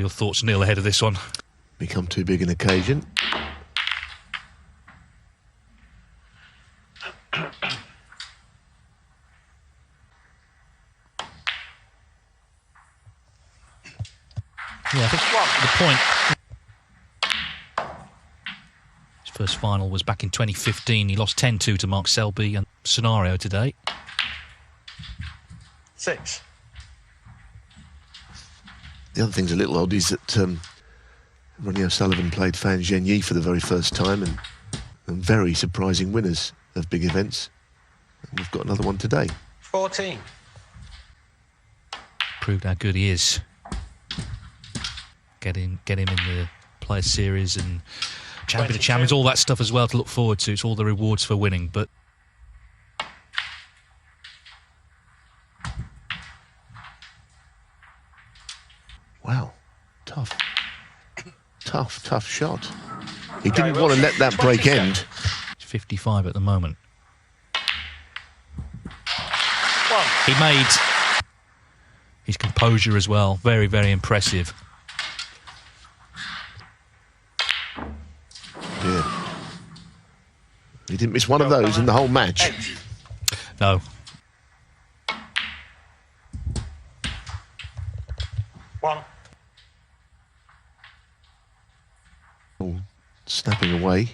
your thoughts, Neil, ahead of this one? Become too big an occasion. Yeah, I think the point. His first final was back in 2015. He lost 10-2 to Mark Selby. And scenario today. 6. The other thing's a little odd is that Ronnie O'Sullivan played Fan Zhenyi for the very first time, and very surprising winners of big events. And we've got another one today. 14. Proved how good he is. Get him in the Players Series and Champion of Champions, all that stuff as well to look forward to. It's all the rewards for winning, but wow, tough shot. He didn't want to let that break end. It's 55 at the moment. One. He made his composure as well. Very, very impressive. Yeah. He didn't miss one of those in the whole match. 8. No. One. Oh, snapping away.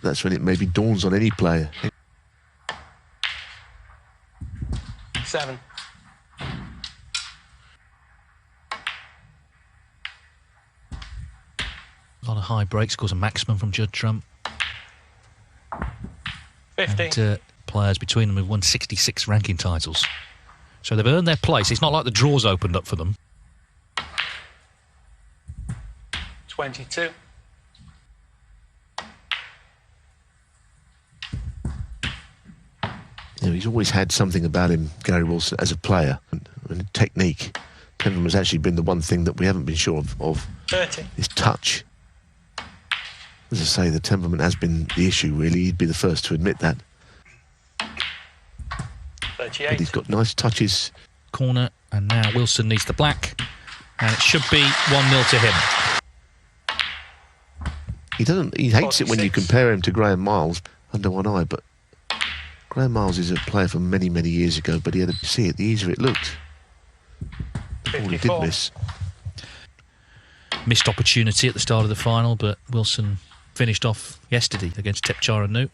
That's when it maybe dawns on any player. 7. A lot of high breaks, scores a maximum from Judd Trump. 50. And players between them have won 66 ranking titles. So they've earned their place. It's not like the draws opened up for them. 22. You know, he's always had something about him, Gary Wilson, as a player. And technique. Temperament has actually been the one thing that we haven't been sure of 30. his touch. As I say, the temperament has been the issue, really. He'd be the first to admit that. 38. But he's got nice touches. Corner, and now Wilson needs the black. And it should be 1-0 to him. He hates it when you 46. compare him to Graham Miles under one eye, but Graham Miles is a player from many, many years ago, but he had to see it, the easier it looked. The ball he did 54. miss. Missed opportunity at the start of the final, but Wilson finished off yesterday against Tepchara Nut.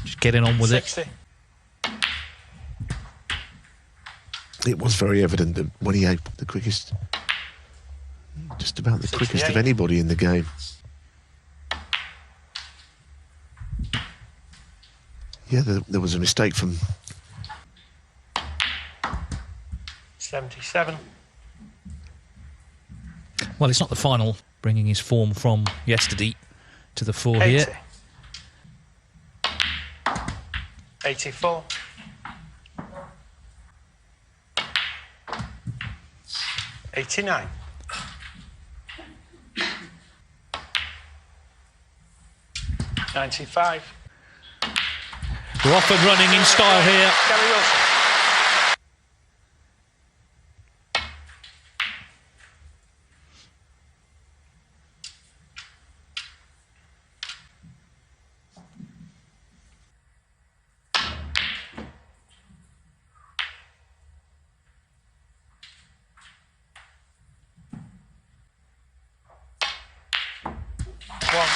Just getting on with 60. it. It was very evident that when he had the quickest, just about the quickest of 68. anybody in the game. Yeah, there was a mistake from 77. Well, it's not the final, bringing his form from yesterday to the fore 80. here. 84. 89. 95. We're off and running in style here. Gary Wilson. One.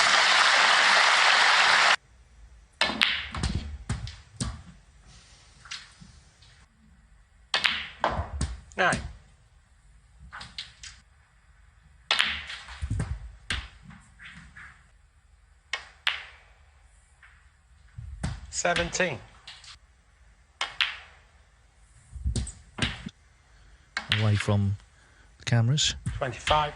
Nine. 17. Away from the cameras. 25.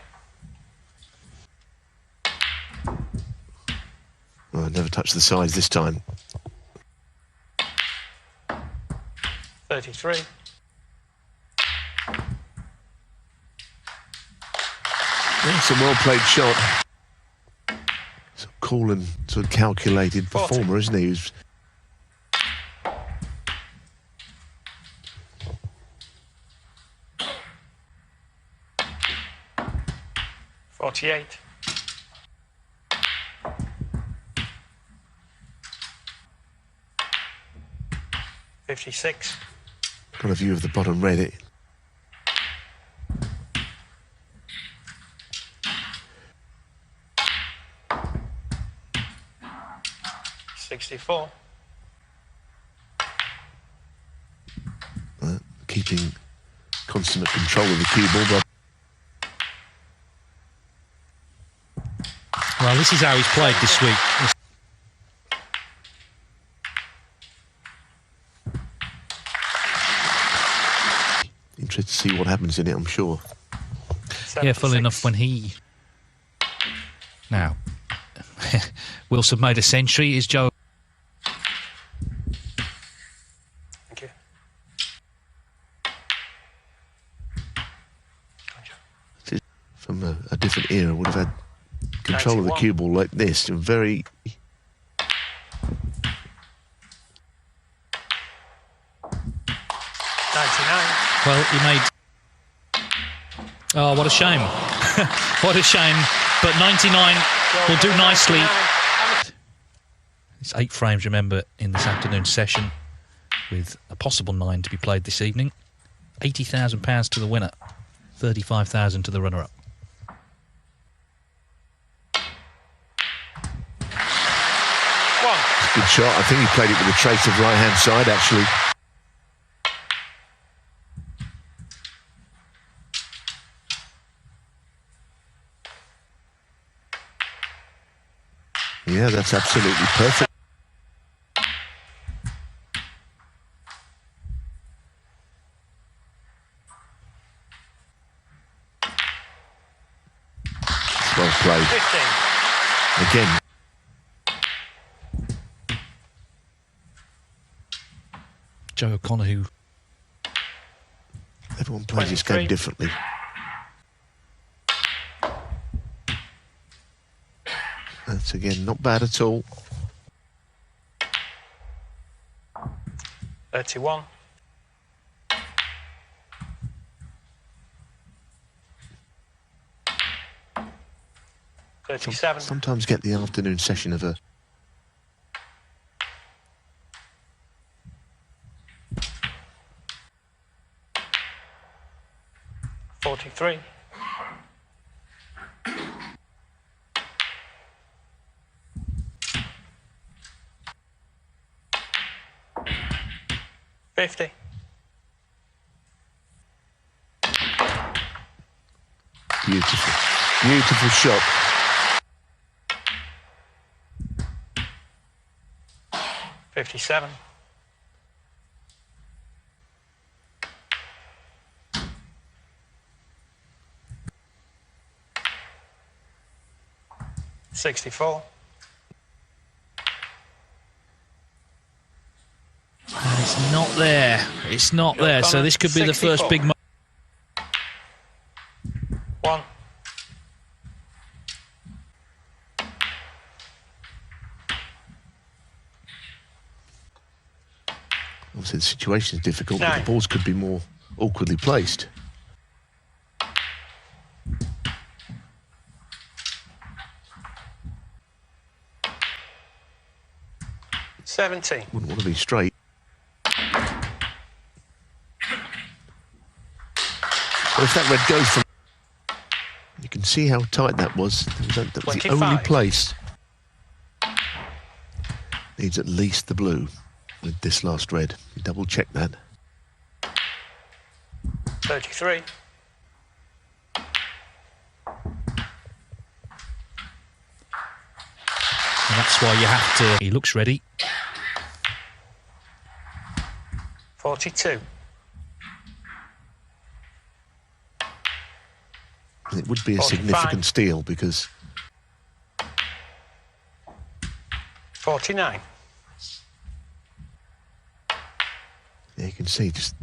Oh, never touched the sides this time. 33. Yeah, it's a well-played shot. So cool and sort of calculated 40. performer, isn't he? Who's 48. $56. Got a view of the bottom red. It 64. Keeping consummate control of the cue ball. Well, this is how he's played this week. Interested to see what happens in it, I'm sure. 76. Yeah, funnily enough, when he... Now, Wilson made a century. Is Joe... Thank you. From a different era, would have had control of the 91. cue ball like this, and very... Well, he made... Oh, what a shame. What a shame. But 99 will do nicely. It's 8 frames, remember, in this afternoon session, with a possible 9 to be played this evening. £80,000 to the winner, 35,000 to the runner-up. Good shot. I think he played it with a trace of right-hand side, actually. Yeah, that's absolutely perfect. Well played. 15. Again. Joe O'Connor, who... Everyone plays this game 23. differently. That's, again, not bad at all. 31. $37. Sometimes get the afternoon session of a... $43. $50. Beautiful. Beautiful shot. $57. $64. And it's not there. It's not there. So this could be the first 64. big... 1. Obviously, the situation is difficult, but 9. the balls could be more awkwardly placed. $17. Wouldn't want to be straight. But if that red goes from... You can see how tight that was. That was the only 25. place. Needs at least the blue with this last red. You double check that. 33. And that's why you have to... He looks ready. 42. And it would be a 45. significant steal because 49. yeah, you can see just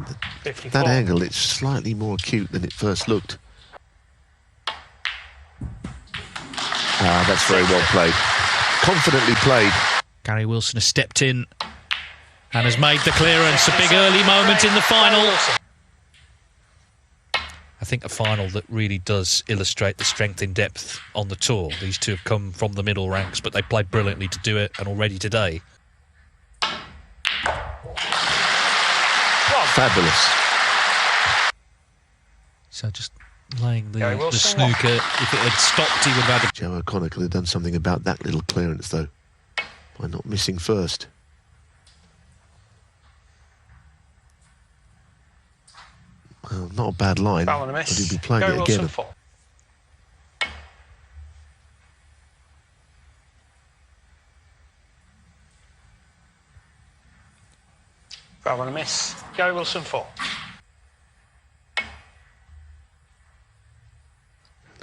54. that angle, it's slightly more acute than it first looked. Ah, that's very well played. Confidently played. Gary Wilson has stepped in and has made the clearance. A big early moment in the final. I think, a final that really does illustrate the strength in depth on the tour. These two have come from the middle ranks, but they played brilliantly to do it, and already today. Fabulous. So just laying the snooker. If it had stopped, he would have had a... Joe O'Connor could have done something about that little clearance, though, by not missing first. Well, not a bad line, but he'd be playing it again. Foul and a miss. Gary Wilson 4.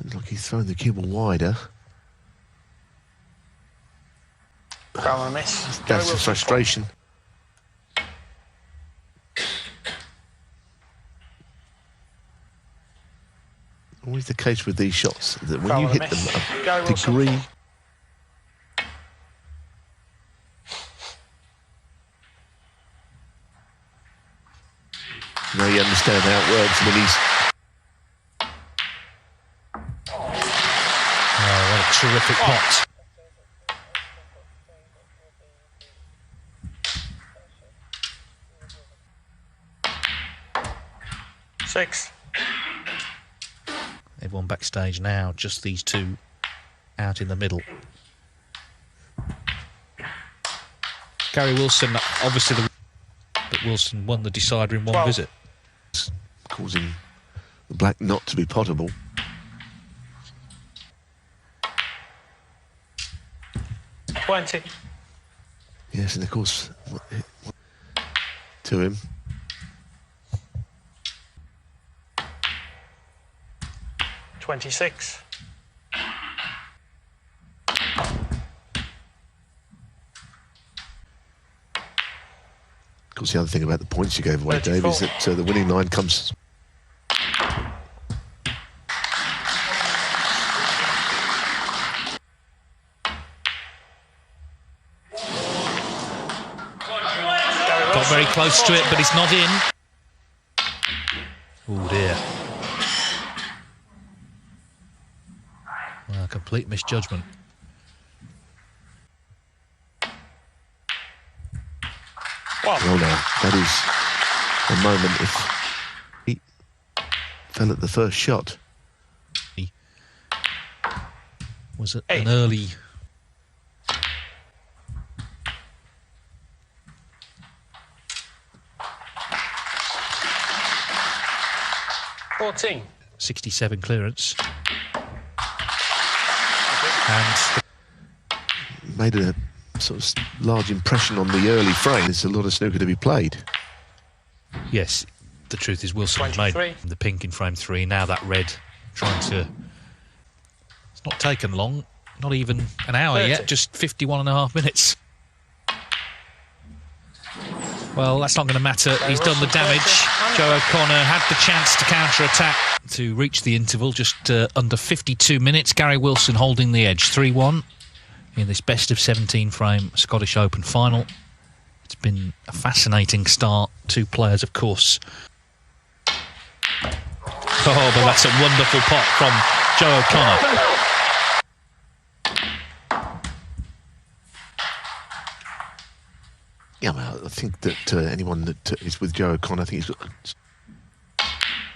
Looks like he's thrown the cue ball wider. Foul and a miss. That's the frustration. Always the case with these shots, that when you hit them a degree... Now you understand how it works when he's... Oh, what a terrific pot. Six. Everyone backstage now, just these two out in the middle. Gary Wilson, obviously, but Wilson won the decider in one visit. Causing the black not to be potable. $20. Yes, and of course, to him. $26. Of course, the other thing about the points you gave away, 34. Dave, is that the winning line comes... Got very close to it, but it's not in. Oh dear. Well, complete misjudgment. Well, now, that is a moment if he fell at the first shot. He was an early... $14. 67 clearance. And made a sort of large impression on the early frame. There's a lot of snooker to be played. yes, the truth is Wilson has made the pink in frame 3. Now that red trying to... It's not taken long, not even an hour 30. yet, just 51.5 minutes. Well, that's not going to matter. He's done the damage. Joe O'Connor had the chance to counter-attack to reach the interval, just under 52 minutes. Gary Wilson holding the edge, 3-1 in this best of 17 frame Scottish Open final. It's been a fascinating start. Two players, of course. Oh, but that's a wonderful pot from Joe O'Connor. Yeah, well, I think that anyone that is with Joe O'Connor, I think he's got...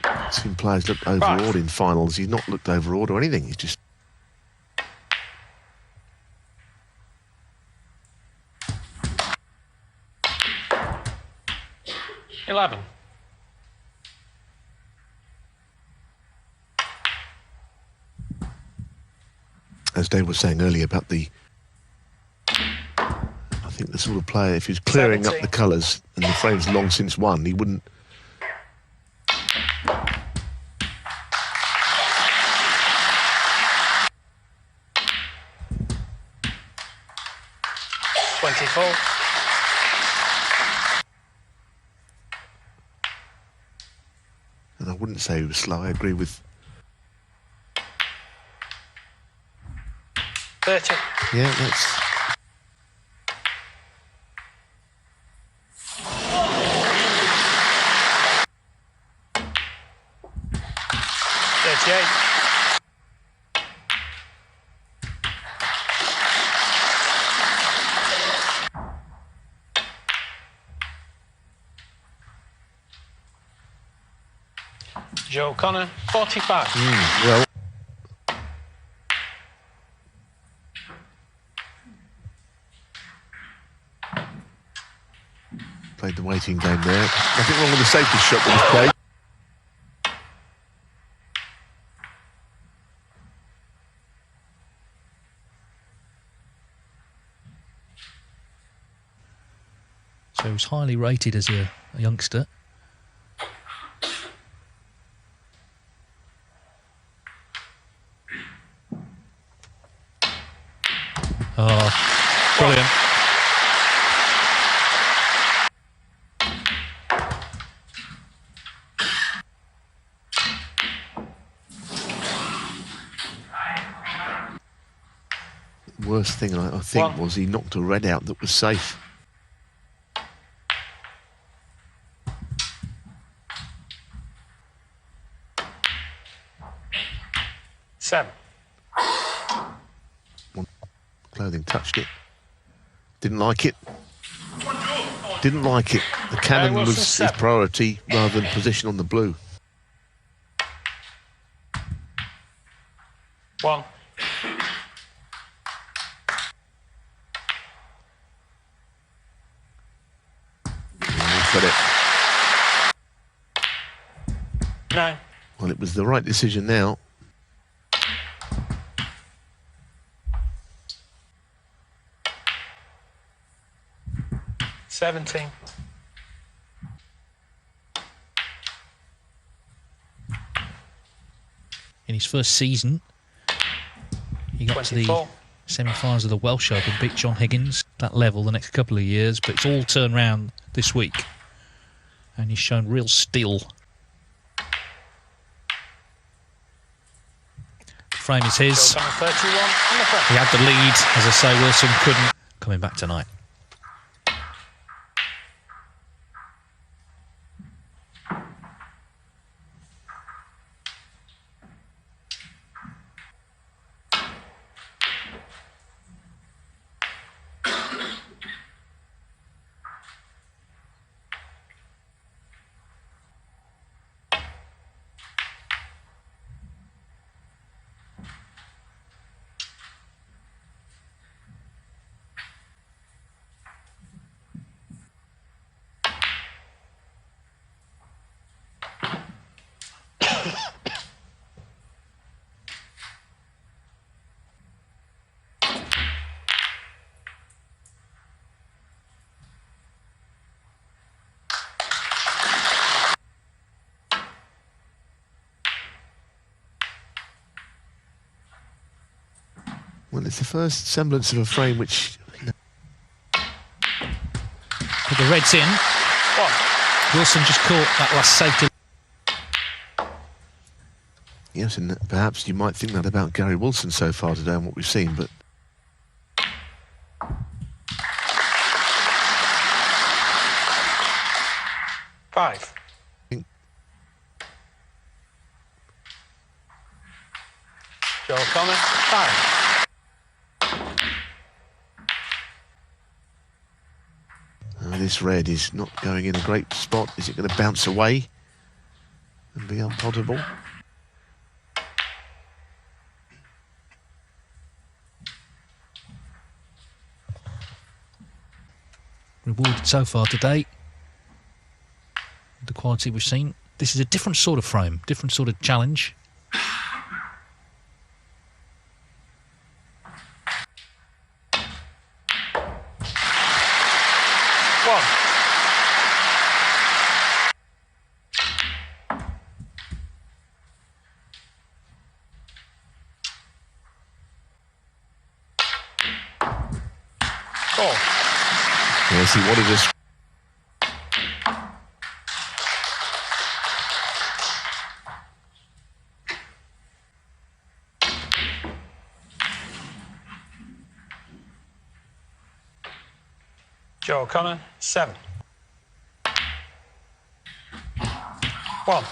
I've seen players look overawed in finals. He's not looked overawed or anything. He's just... $11. As Dave was saying earlier about the... I think the sort of player, if he was clearing 70. up the colours and the frame's long since won, he wouldn't... $24. And I wouldn't say he was slow. I agree with... 30. Yeah, that's... Joe O'Connor, 45. Well, played the waiting game there. Nothing wrong with the safety shot that he's played. So he was highly rated as a youngster. Oh, brilliant. The worst thing I think was he knocked a red out that was safe. Seven. Clothing touched it. Didn't like it. Didn't like it. The cannon was his priority rather than position on the blue. 1. Got it. 9. Well, it was the right decision now. 17. In his first season, he got 24. to the semi-finals of the Welsh Open, beat John Higgins, that level the next couple of years, but it's all turned round this week. And he's shown real steel. The frame is his. 31 on the front. He had the lead, as I say, Wilson couldn't. Coming back tonight. Well, it's the first semblance of a frame which... But the red's in. 1. Wilson just caught that last safety. Yes, and perhaps you might think that about Gary Wilson so far today and what we've seen, but... Five. Joe O'Connor, 5. This red is not going in a great spot. Is it going to bounce away and be unpotable? Rewarded so far today. The quality we've seen. This is a different sort of frame, different sort of challenge. Yes, he wanted us. Joe O'Connor, 7. 1.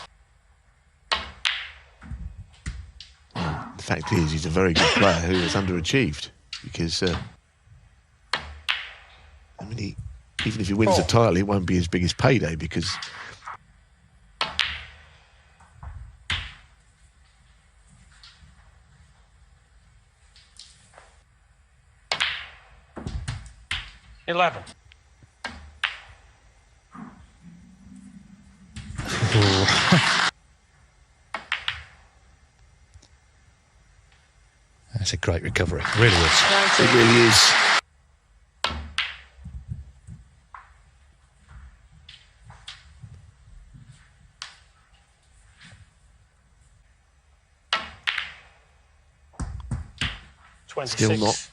The fact is, he's a very good player who has underachieved because, I mean, even if he wins the title, it won't be his biggest payday because 11. That's a great recovery. It really is. 19. It really is. Still not.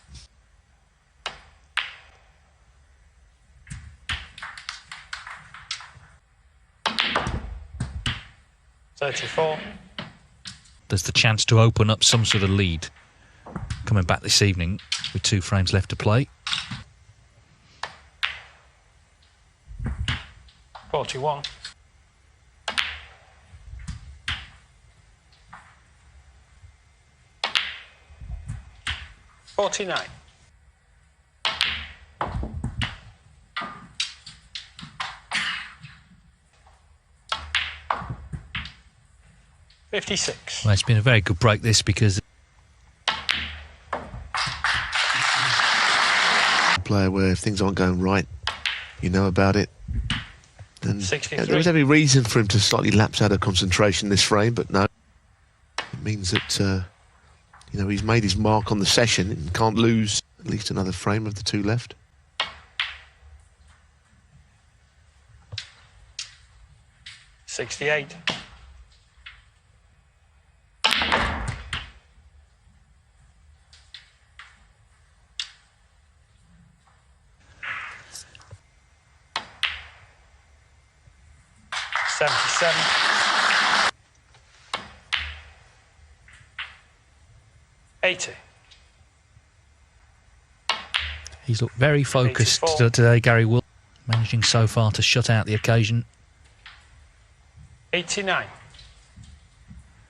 34. There's the chance to open up some sort of lead coming back this evening with 2 frames left to play. 41. 49. 56. Well, it's been a very good break, this, because A player where if things aren't going right, you know about it. Then there was every reason for him to slightly lapse out of concentration this frame, but no. It means that you know, he's made his mark on the session and can't lose at least another frame of the 2 left. 68. 77. 80. he's looked very focused 84. today, Gary Wilson, managing so far to shut out the occasion. 89.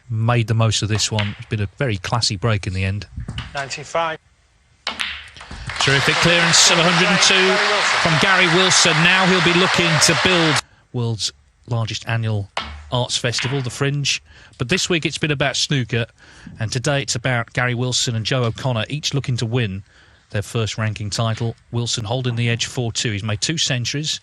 Made the most of this one. It's been a very classy break in the end. 95. Terrific clearance of 102 from Gary Wilson. Now he'll be looking to build world's largest annual arts festival, the Fringe. But this week it's been about snooker, and today it's about Gary Wilson and Joe O'Connor, each looking to win their first ranking title. Wilson holding the edge 4-2. He's made 2 centuries.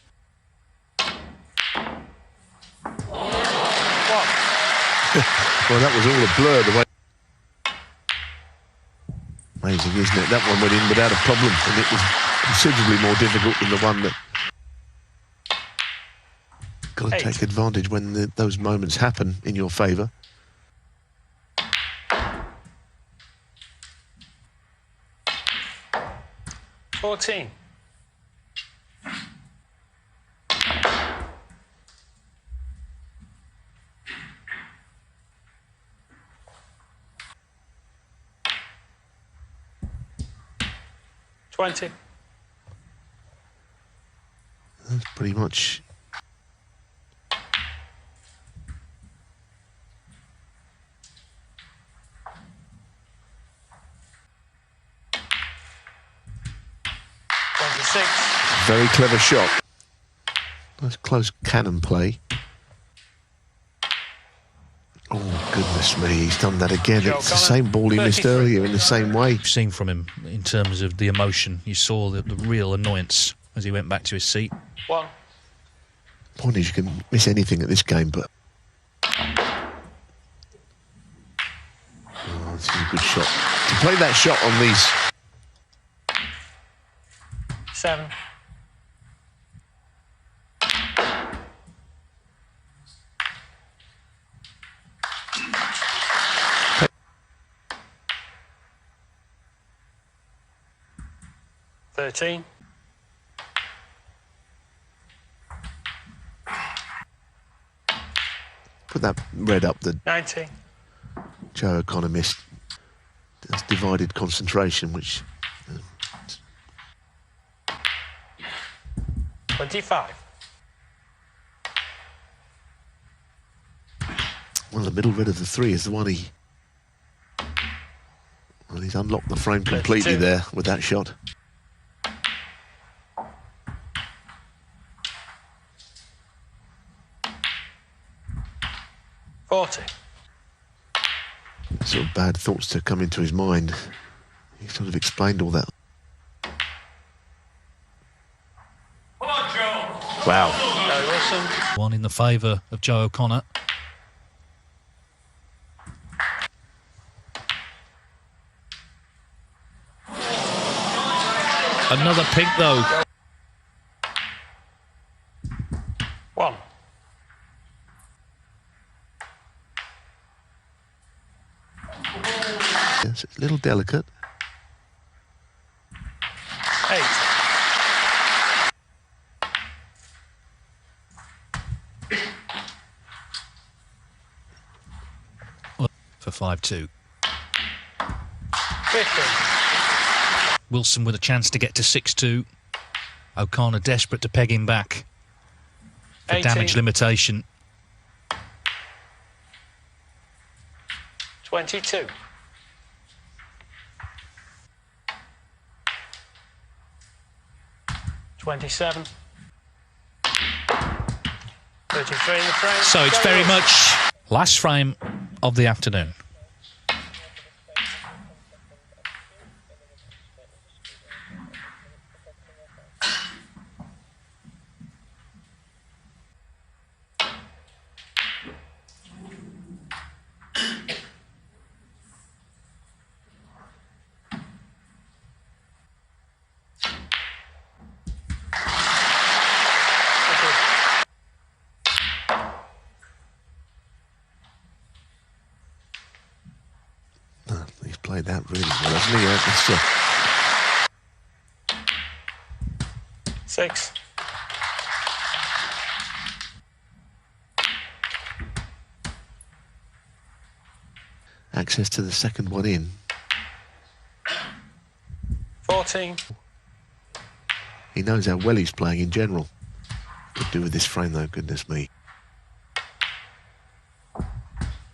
Well, that was all a blur the way. Amazing, isn't it? That one went in without a problem, and it was considerably more difficult than the one that. Got to take advantage when those moments happen in your favour. 14. 20. That's pretty much. Very clever shot. Nice close cannon play. Oh, goodness me, he's done that again. It's the same ball he missed earlier in the same way. You've seen from him in terms of the emotion. You saw the real annoyance as he went back to his seat. 1. Point is, you can miss anything at this game, but. Oh, this is a good shot. To play that shot on these. 7. 13. Put that red up that 90. Joe O'Connor missed. That's divided concentration, which. 25. Well, the middle red of the 3 is the one he. Well, he's unlocked the frame completely 32. there with that shot. 40. Sort of bad thoughts to come into his mind. He sort of explained all that. Wow. Gary Wilson. One in the favour of Joe O'Connor. Another pink though. 1. Yes, it's a little delicate. 8. For 5-2. 15. Wilson with a chance to get to 6-2. O'Connor desperate to peg him back for 18. damage limitation. 22. 27. 33 in the frame. So it's Gary very Wilson. much last frame of the afternoon. He's played that really well, hasn't he? 6. Access to the second one in. 14. He knows how well he's playing in general. Could do with this frame though, goodness me.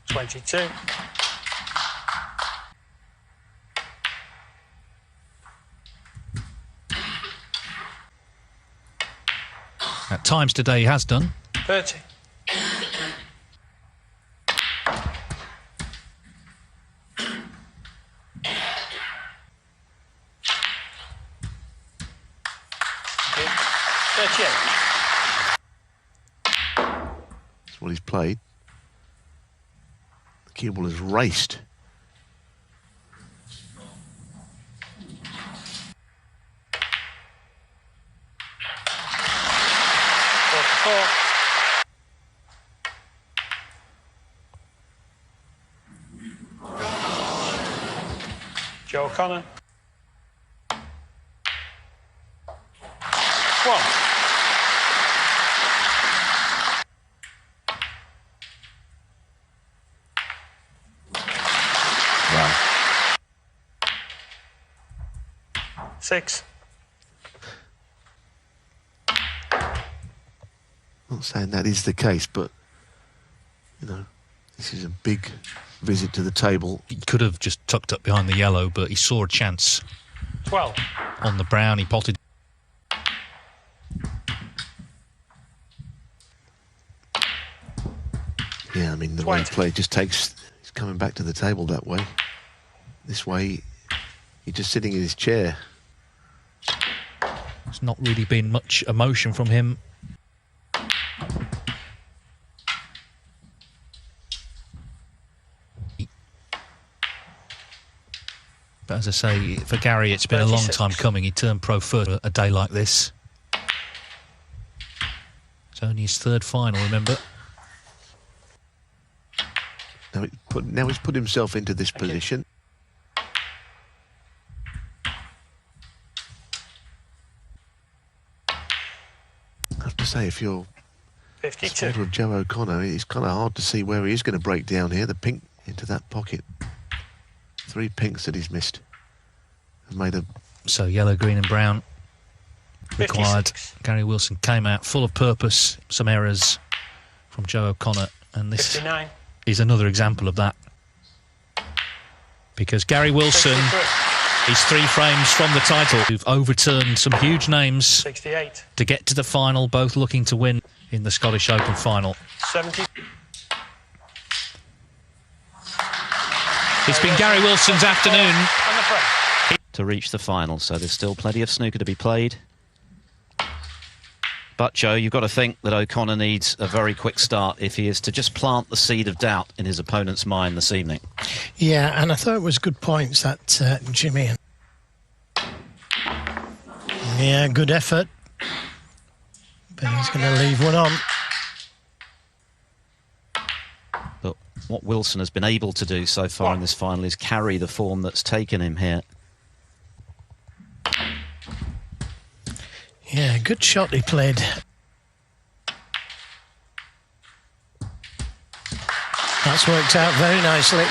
22. At times today he has done. 30. That's what he's played. The cue ball has raced. Joe O'Connor. 1. Wow. 6. Not saying that is the case, but, you know, this is a big visit to the table. He could have just tucked up behind the yellow, but he saw a chance 12. on the brown. He potted. Yeah, I mean, the way he 20. played just takes... He's coming back to the table that way. This way, he's just sitting in his chair. There's not really been much emotion from him. But as I say, for Gary, it's been a long 36. time coming. He turned pro for a day like this. It's only his third final, remember? Now he's put himself into this position. I have to say, if you're 52. supporter of Joe O'Connor, it's kind of hard to see where he is going to break down here. The pink into that pocket. 3 pinks that he's missed have made a... So yellow, green and brown required. 56. Gary Wilson came out full of purpose. Some errors from Joe O'Connor. And this 59. is another example of that. Because Gary Wilson 63. is 3 frames from the title. Who've overturned some huge names 68. to get to the final, both looking to win in the Scottish Open final. 70. It's been Gary Wilson's afternoon. And the frame. To reach the final, so there's still plenty of snooker to be played. But, Joe, you've got to think that O'Connor needs a very quick start if he is to just plant the seed of doubt in his opponent's mind this evening. Yeah, and I thought it was good points that Jimmy. Yeah, good effort. But he's going to leave one on. But what Wilson has been able to do so far in this final is carry the form that's taken him here. Yeah, good shot he played. That's worked out very nicely.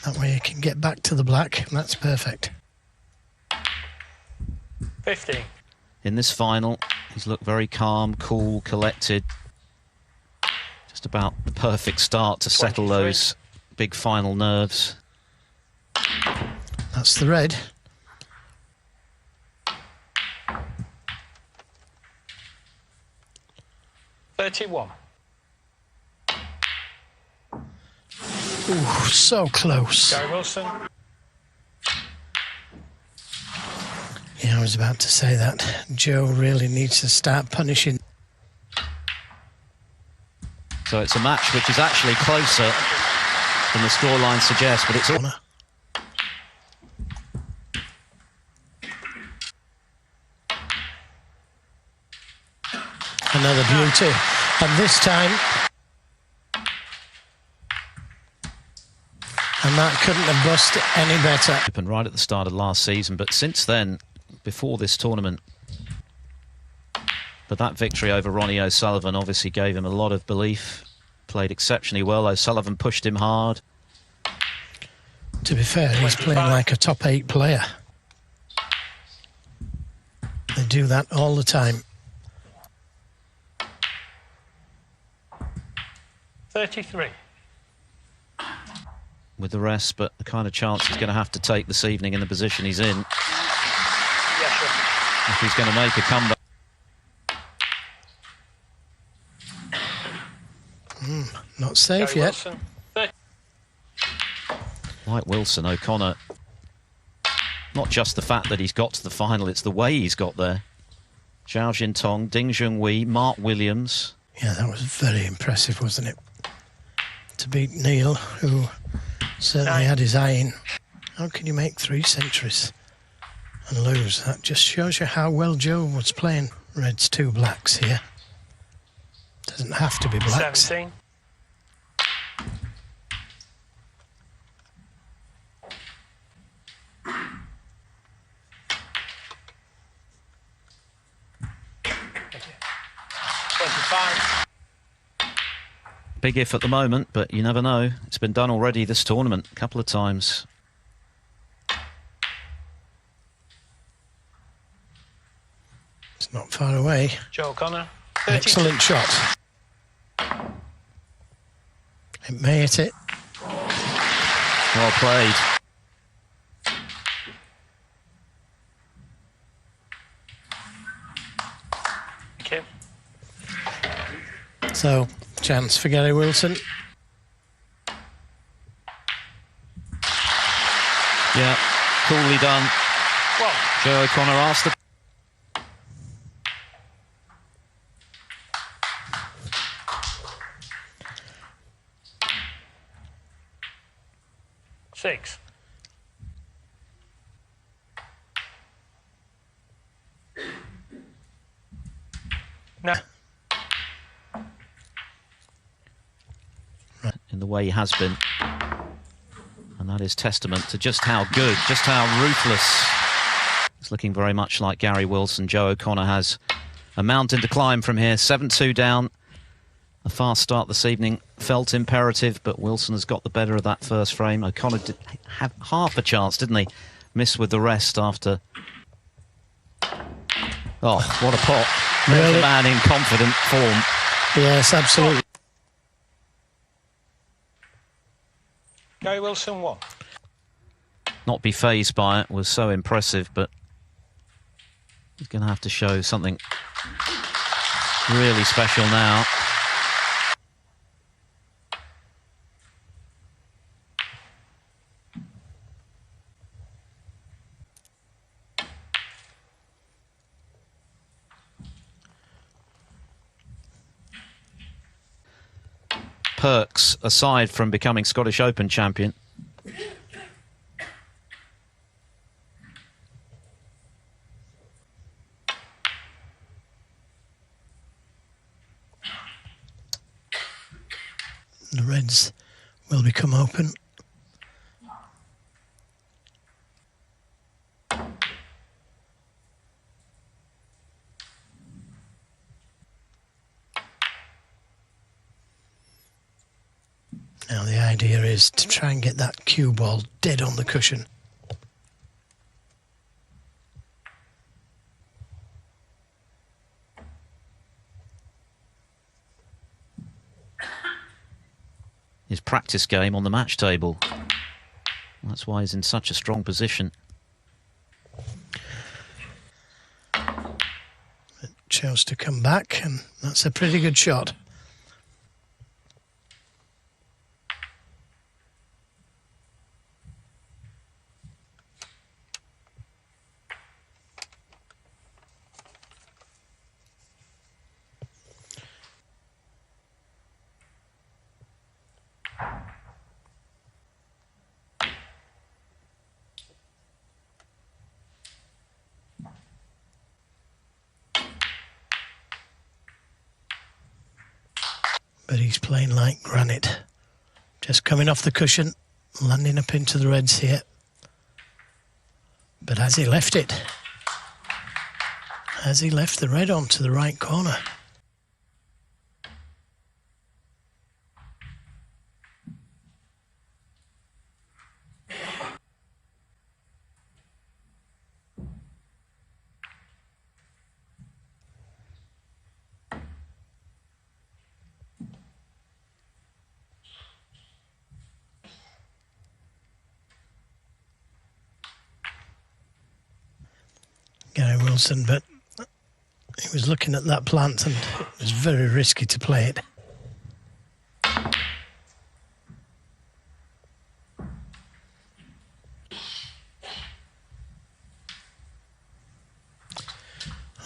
That way you can get back to the black, and that's perfect. 15. In this final, he's looked very calm, cool, collected. Just about the perfect start to settle 23. those big final nerves. That's the red. $31. Ooh, so close. Gary Wilson. Yeah, I was about to say that. Joe really needs to start punishing. So it's a match which is actually closer than the scoreline suggests, but it's all... Another beauty. And this time... And that couldn't have bust any better. Opened right at the start of last season, but since then, before this tournament, but that victory over Ronnie O'Sullivan obviously gave him a lot of belief. Played exceptionally well. O'Sullivan pushed him hard. To be fair, he's playing like a top 8 player. They do that all the time. 33. With the rest, but the kind of chance he's going to have to take this evening in the position he's in. Yeah, sure. If he's going to make a comeback. Not safe Gary yet. Wilson. Like Wilson, O'Connor, not just the fact that he's got to the final, it's the way he's got there. Zhao Jintong, Ding Junhui, Mark Williams. Yeah, that was very impressive, wasn't it? To beat Neil, who certainly had his eye in. How can you make 3 centuries and lose? That just shows you how well Joe was playing. Reds 2 blacks here. Doesn't have to be blacks. 17. Thank you. 25. Big if at the moment, but you never know. It's been done already this tournament a couple of times. It's not far away. Joe O'Connor. 30. Excellent shot. It may hit it. Well played. Thank you. So, chance for Gary Wilson. Yeah, coolly done. Well, Joe O'Connor asked the... 6. No. in the way he has been. And that is testament to just how good, just how ruthless. It's looking very much like Gary Wilson. Joe O'Connor has a mountain to climb from here. 7-2 down. A fast start this evening felt imperative, but Wilson has got the better of that first frame. O'Connor did have half a chance, didn't he? Missed with the rest after... Oh, what a pot. There's Really? the man in confident form. Yes, absolutely. Gary Wilson 1. Not be fazed by it was so impressive, but he's going to have to show something really special now. perks aside from becoming Scottish Open champion. The Reds will become open. Now the idea is to try and get that cue ball dead on the cushion. His practice game on the match table. That's why he's in such a strong position. It chose to come back, and that's a pretty good shot. But he's playing like granite. Just coming off the cushion, landing up into the Reds here. But has he left it? Has he left the red onto the right corner? Gary Wilson, but he was looking at that plant and it was very risky to play it.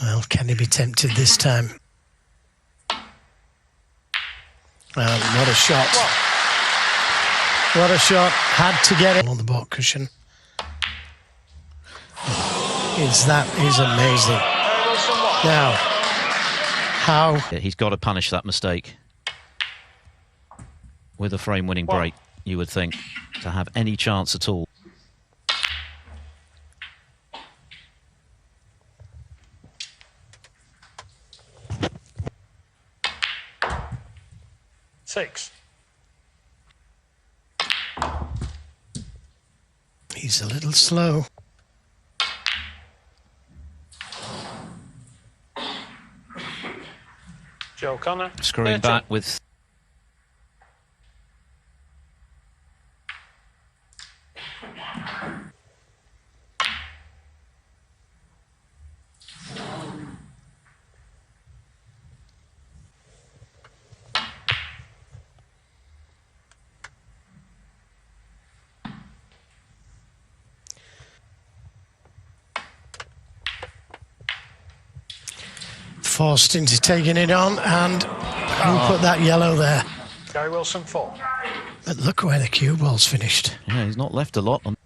Well, can he be tempted this time? What a shot. What a shot. Had to get it on the baulk cushion. That is amazing. Now, how... He's got to punish that mistake. With a frame-winning break, you would think, to have any chance at all. Six. He's a little slow. Joe Connor. Screwing back with... Forced into taking it on, and who put that yellow there? Gary Wilson, 4. But look where the cue ball's finished. Yeah, he's not left a lot on...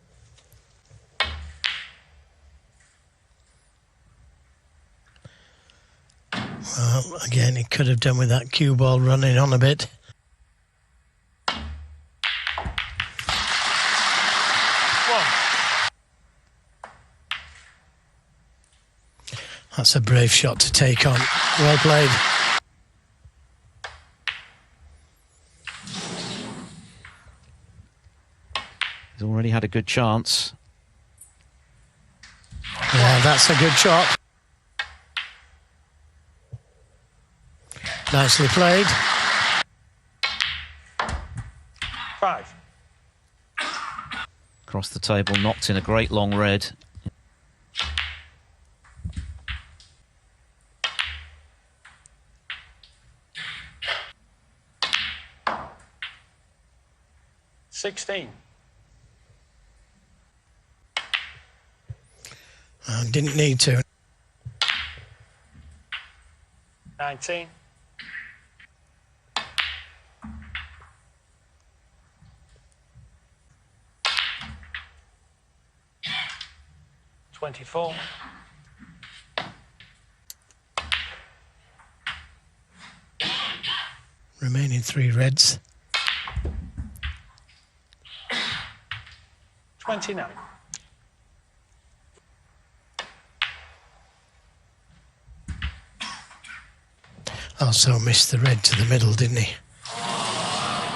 Well, again, he could have done with that cue ball running on a bit. That's a brave shot to take on. Well played. He's already had a good chance. Yeah, that's a good shot. Nicely played. 5. Across the table, knocked in a great long red. $16. Didn't need to. 19. 24. Remaining 3 reds. 29. Also missed the red to the middle, didn't he?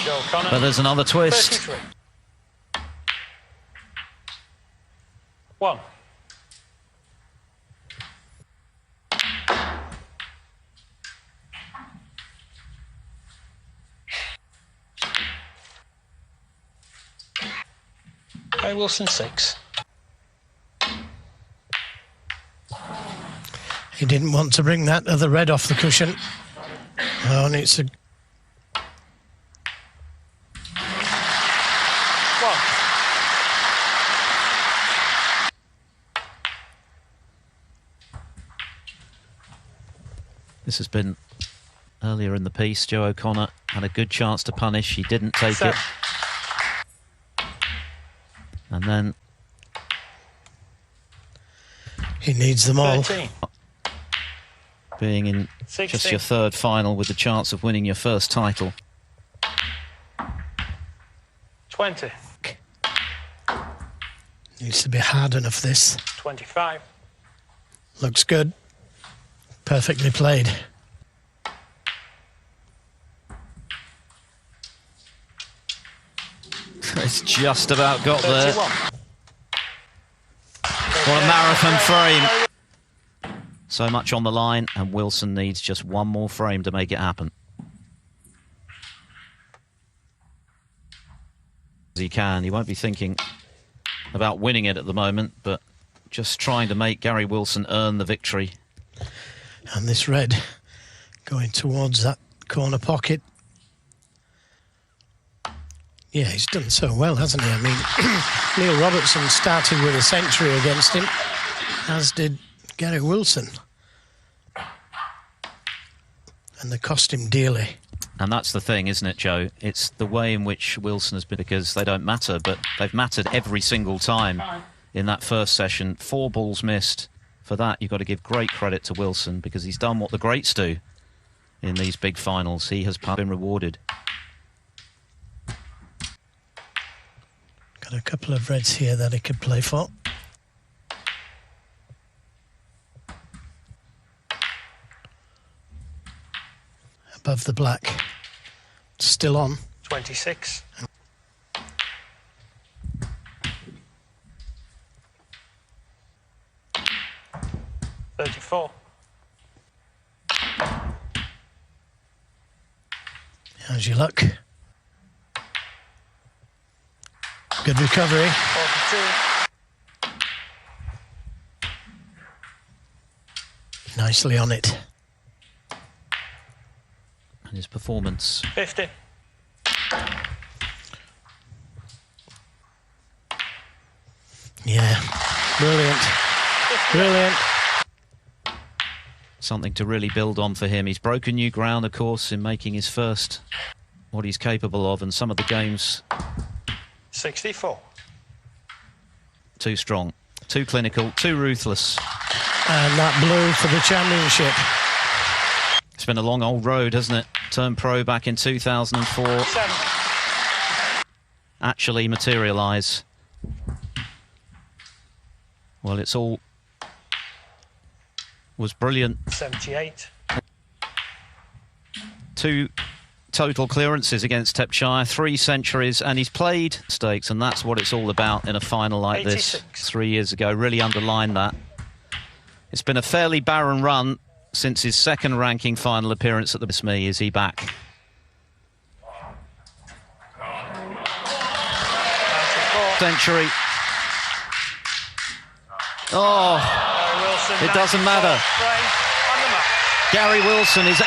Joe O'Connor. But there's another twist. 33. 1. Gary Wilson 6. He didn't want to bring that other red off the cushion. Oh, and it's a... 1. This has been earlier in the piece. Joe O'Connor had a good chance to punish. He didn't take it. And then He needs them all. 13. being in 16. just your third final with the chance of winning your first title. 20. Needs to be hard enough, this. 25. Looks good. Perfectly played. It's just about got there. 31. What a marathon frame. So much on the line, and Wilson needs just one more frame to make it happen. He can. He won't be thinking about winning it at the moment, but just trying to make Gary Wilson earn the victory. And this red going towards that corner pocket. Yeah, he's done so well, hasn't he? I mean, Neil Robertson started with a century against him, as did Gary Wilson. And they cost him dearly. And that's the thing, isn't it, Joe? It's the way in which Wilson has been, because they don't matter, but they've mattered every single time in that first session. 4 balls missed. For that, you've got to give great credit to Wilson, because he's done what the greats do in these big finals. He has been rewarded. Got a couple of reds here that he could play for. Above the black. Still on. 26. $34. How's your luck? Good recovery. 42. Nicely on it. And his performance. 50. Yeah, brilliant. Brilliant. Something to really build on for him. He's broken new ground, of course, in making his first what he's capable of, and some of the games 64. too strong, too clinical, too ruthless. And that blue for the championship. It's been a long old road, hasn't it? Turned pro back in 2004. 7. Actually materialise. Well, it's all was brilliant. 78. 2 total clearances against Tepchire, 3 centuries, and he's played stakes, and that's what it's all about in a final like 86. this. 3 years ago, really underlined that. It's been a fairly barren run since his second ranking final appearance at the SME. Is he back? 94. Century. Oh, Gary Wilson, it doesn't 94. matter. Frame on the mark. Gary Wilson is